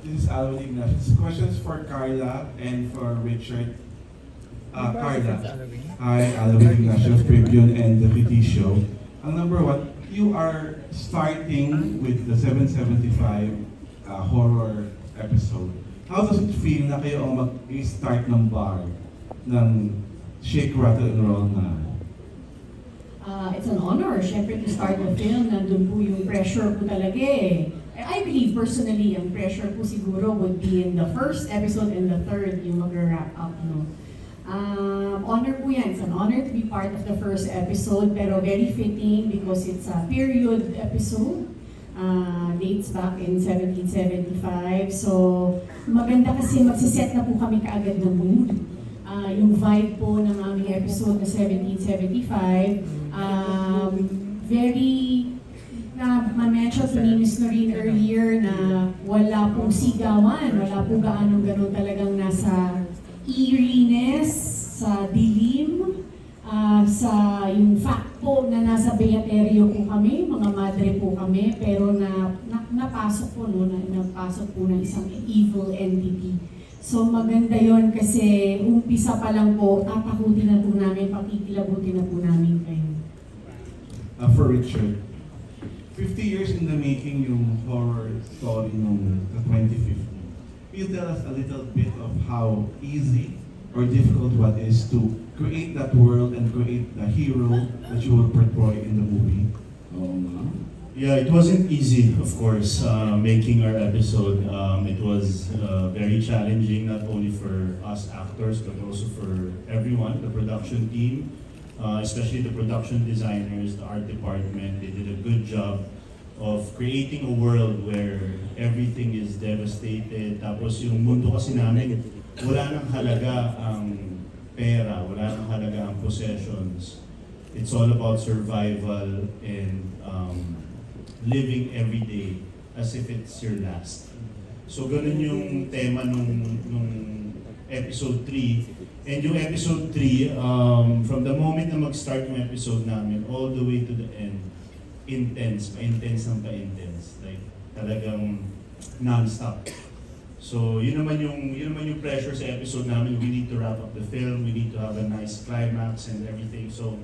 This is Alvin Ignatius. Questions for Carla and for Richard. Carla. Hi, Alvin Ignatius, Tribune and the PT Show. Number one, you are starting with the 775 horror episode. How does it feel na kayo ang mag-start ng bar ng Shake, Rattle, and Roll na? It's an honor, syempre, to start the film. Nandun po yung pressure po talaga eh. I believe personally, ang pressure po siguro would be in the first episode and the third, yung mag-wrap up, no? Honor po yan. It's an honor to be part of the first episode, pero very fitting because it's a period episode. Dates back in 1775. So, maganda kasi magsiset na po kami kaagad ng mood. Yung vibe po ng aming episode na 1775, very, ma-mention po ni Ms. Noreen earlier na wala pong sigawan, wala po gaanong ganun talagang nasa eeriness, sa dilim, sa yung fact po na nasa Beaterio po kami, mga madre po kami, pero napasok po napasok po ng isang evil entity. So maganda yon kasi umpisa pa lang po, tatakutin na po namin, pakikilabutin na po namin kayo. For Richard, 50 years in the making yung horror story nung 2015. Can you tell us a little bit of how easy or difficult what is to create that world and create the hero that you will portray in the movie? Yeah, it wasn't easy, of course, making our episode. It was very challenging, not only for us actors, but also for everyone, the production team, especially the production designers, the art department. They did a good job of creating a world where everything is devastated. Tapos yung mundo kasi namin, wala nang halaga ang pera, wala nang halaga ang possessions. It's all about survival and living every day as if it's your last. So ganun yung tema nung episode 3. And yung episode 3, from the moment na mag-start yung episode namin, all the way to the end, intense, pa-intense ng pa-intense. Like, talagang non-stop. So, yun naman yung pressure sa episode namin. We need to wrap up the film, we need to have a nice climax and everything. So,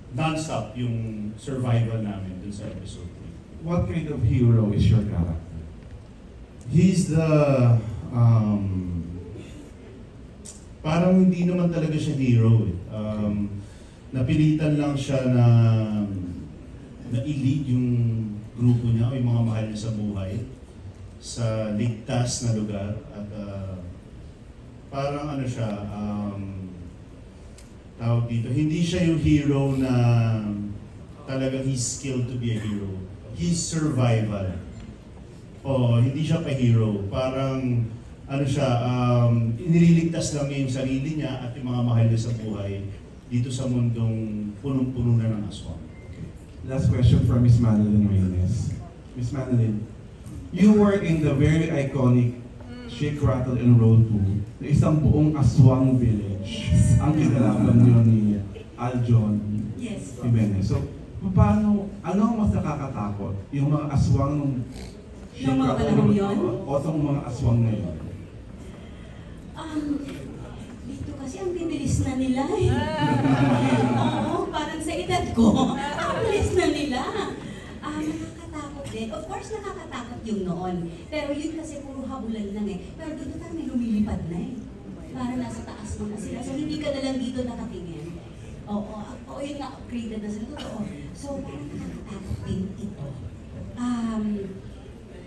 non-stop yung survival namin dun sa episode 3. What kind of hero is your character? He's the, parang hindi naman talaga siya hero eh. Napilitan lang siya na i-lead yung grupo niya o yung mga mahal niya sa buhay sa ligtas na lugar at parang ano siya, tawag dito, hindi siya yung hero na talagang he's skilled to be a hero. He's survival. O hindi siya pa-hero. Parang ano siya, inililigtas lang niya yung sarili niya at yung mga mahal niya sa buhay dito sa mundong punong-puno na ng aswang. Okay. Last question from Miss Madeline Reyes. Miss Madeline, you were in the very iconic Shake, Rattle, and Roll 2 na isang buong aswang village. Yes. Ang kinalaban niyo ni Aljon Yes. Jimenez. So, ano ang mas nakakatakot? Yung mga aswang nung Shake, Nung mga Rattle, panahon and yun? Roll o itong mga aswang ngayon? Dito kasi ang bibilis na nila eh. Oo, parang sa edad ko, ang bilis na nila. Nakakatakot din. Of course, nakakatakot yung noon. Pero yun kasi puro habulan lang eh. Pero doon na may lumilipad na eh. Para nasa taas mo na sila. So hindi ka na lang dito nakatingin. Oo, yun nga, upgraded na sila. Totoo. So parang nakakatakot din ito.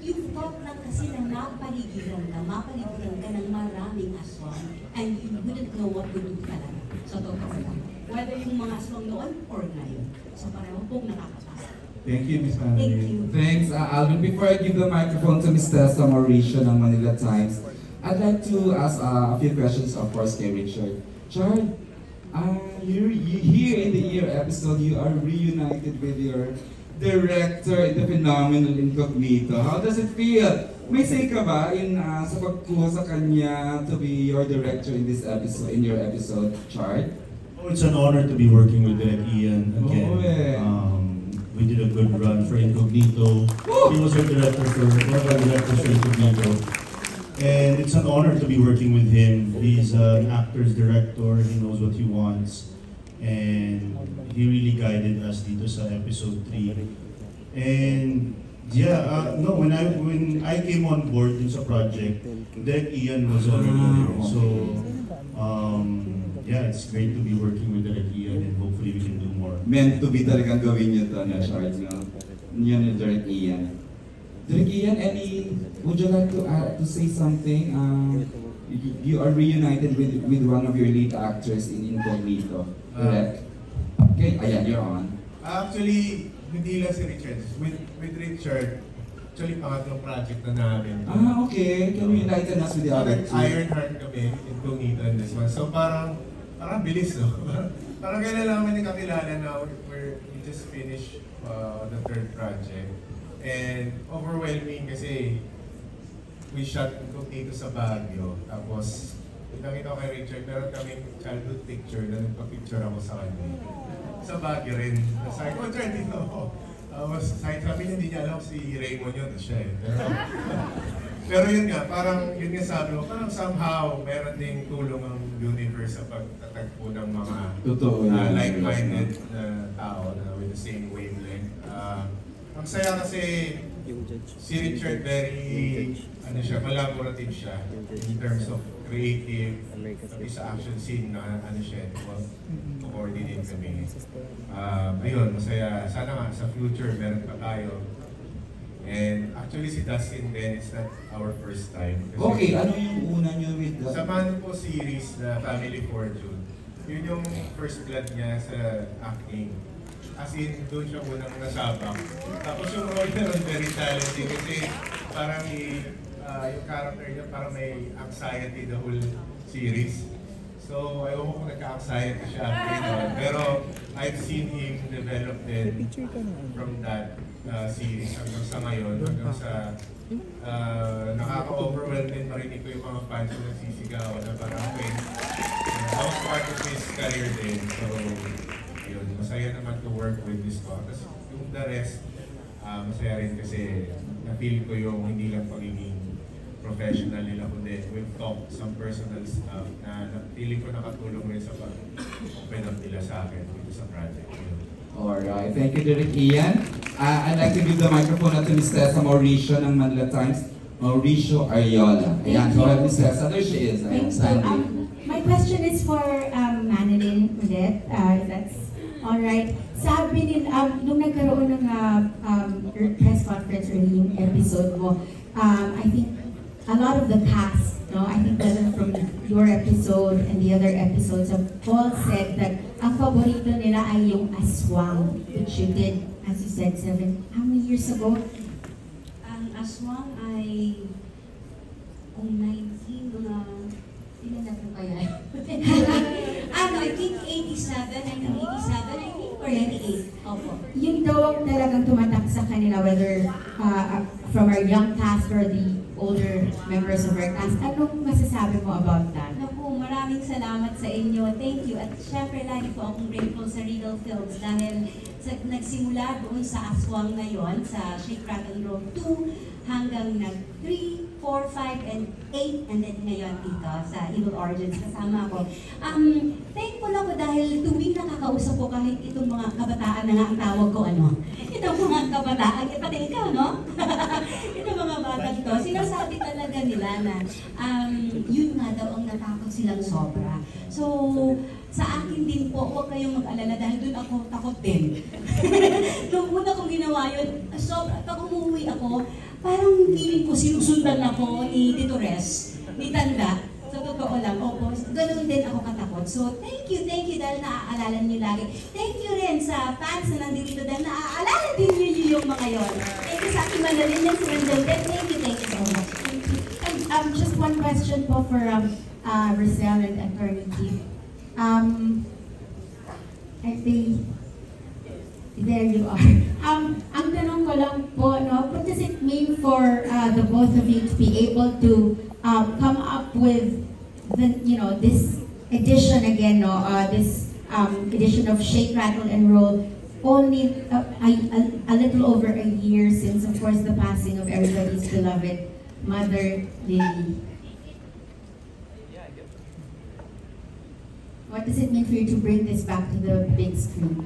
Yung thought lang kasi na mapaligiran ka ng maraming aswang and you wouldn't know what to do talaga. So totoo lang. Whether yung mga aswang noon or ngayon. So pareho pong nakakatakot. Thank you, Miss Madeline. Thank you. Thanks, Alvin. Before I give the microphone to Ms. Tessa Mauricio ng Manila Times, I'd like to ask a few questions, of course, kay Richard. Chard, you're here in the year episode, you are reunited with your director in the phenomenal Incognito. How does it feel? May say ka ba sa pagkuha sa kanya to be your director in this episode, in your episode, Chard? Oh, it's an honor to be working with Direk Ian again. Oo eh. we did a good run for Incognito. He was our director for one of our directors for Incognito. And it's an honor to be working with him. He's an actor's director, he knows what he wants. And he really guided us dito sa episode 3. And yeah, no, when I came on board dun sa project, Direk Ian was already there. So yeah, it's great to be working with Direk Ian and hopefully we can do more. Meant to be talagang gawin niyo to na Charles, no? Yun yung Direk Ian. Direk Ian, would you like to say something? You are reunited with one of your lead actors in Incognito, correct? Okay, ayan, you're on. Actually, hindi lang si Richard. With Richard, actually pangatlong project na namin. Okay. Can you enlighten us with the other two? Ironheart kami, Incognito and this one. So parang bilis, no? Parang kailan lang kami nakakilala na we just finished the third project. And overwhelming kasi we shot Incognito sa Baguio. Tapos, nakita ko kay Richard, meron kaming childhood picture na nagpa-picture ako sa kanya. Sa Baguio rin. Sabi ko, Richard, dito ako. Sabi niya, hindi niya alam si Raymond yun, siya eh. Pero yun nga, parang yun nga sabi ko, parang somehow meron ding tulong ang universe sa pagtatagpo ng mga like-minded na tao na with the same wavelength. Ang saya kasi si Richard very, collaborative siya in terms of creative, sabi sa action scene na coordinate kami. Ayun, masaya. Sana nga sa future meron pa tayo. And actually si Dustin din, it's not our first time. Kasi okay, ano yung una nyo with the... Sa Mano po series na Family Fortune, yun yung first blood niya sa acting. As in, doon siya unang nasabak. Tapos yung role niya ron very challenging kasi parang yung character niya parang may anxiety the whole series. So, ayaw ko kung nagka-anxiety siya after nun. Pero I've seen him develop then from that series hanggang sa ngayon, hanggang sa nakaka-overwhelm din marinig ko yung mga fans na nagsisigaw na parang okay, I was part of his career din. So, yun, masaya naman to work with this ko. Tapos yung the rest, masaya rin kasi na-feel ko yung hindi lang pagiging professional nila kundi we've talked some personal stuff na feeling ko nakatulong rin sa pag-open up nila sa akin dito sa project. Alright, thank you Direk Ian. I'd like to give the microphone to Ms. Tessa Mauricio ng Manila Times. Mauricio Ariola. Ayan, go ahead Ms. Tessa. There she is. Thank you. My question is for Manilyn ulit. That's alright. Sabi nila, nung nagkaroon ng press conference early yung episode mo, I think a lot of the cast, I think that from your episode and the other episodes have all said that ang paborito nila ay yung aswang, which you did, as you said, how many years ago? Ang aswang ay 19, ilan na po kaya? I think 87, or 88. Opo. Yung daw ang talagang tumatak sa kanila, whether from our young cast or the older members of our cast. Anong masasabi mo about that? Naku, maraming salamat sa inyo. Thank you. At syempre, lagi po akong grateful sa Regal Films dahil nagsimula doon sa aswang ngayon, sa Shake, Rattle, Roll 2, hanggang nag 3, 4, 5, and 8, and then ngayon dito sa Evil Origins kasama ako. Thankful ako dahil tuwing nakakausap ko kahit itong mga kabataan na nga ang tawag ko, itong mga kabataan, pati ikaw, no? Itong mga batang to, sinasabi talaga nila na yun nga daw ang natakot silang sobra. So, sa akin din po, huwag kayong mag-alala dahil doon ako takot din. Nung una kong ginawa yun, sobra, pag umuwi ako, parang feeling ko sinusundan ako ni Tito Res, ni Tanda. Sa totoo lang, opo, ganun din ako katakot. So, thank you dahil naaalala niyo lagi. Thank you rin sa fans na nandito dahil naaalala din niyo yung mga yon. Thank you sa aking Manilyn and Swindle. Thank you so much. And just one question po for Rizal and Attorney Keith. I think, there you are. Ang tanong ko lang po, what does it mean for the both of you to be able to come up with this edition again, this edition of Shake, Rattle, and Roll only a little over a year since, of course, the passing of everybody's beloved mother, Lily. What does it mean for you to bring this back to the big screen?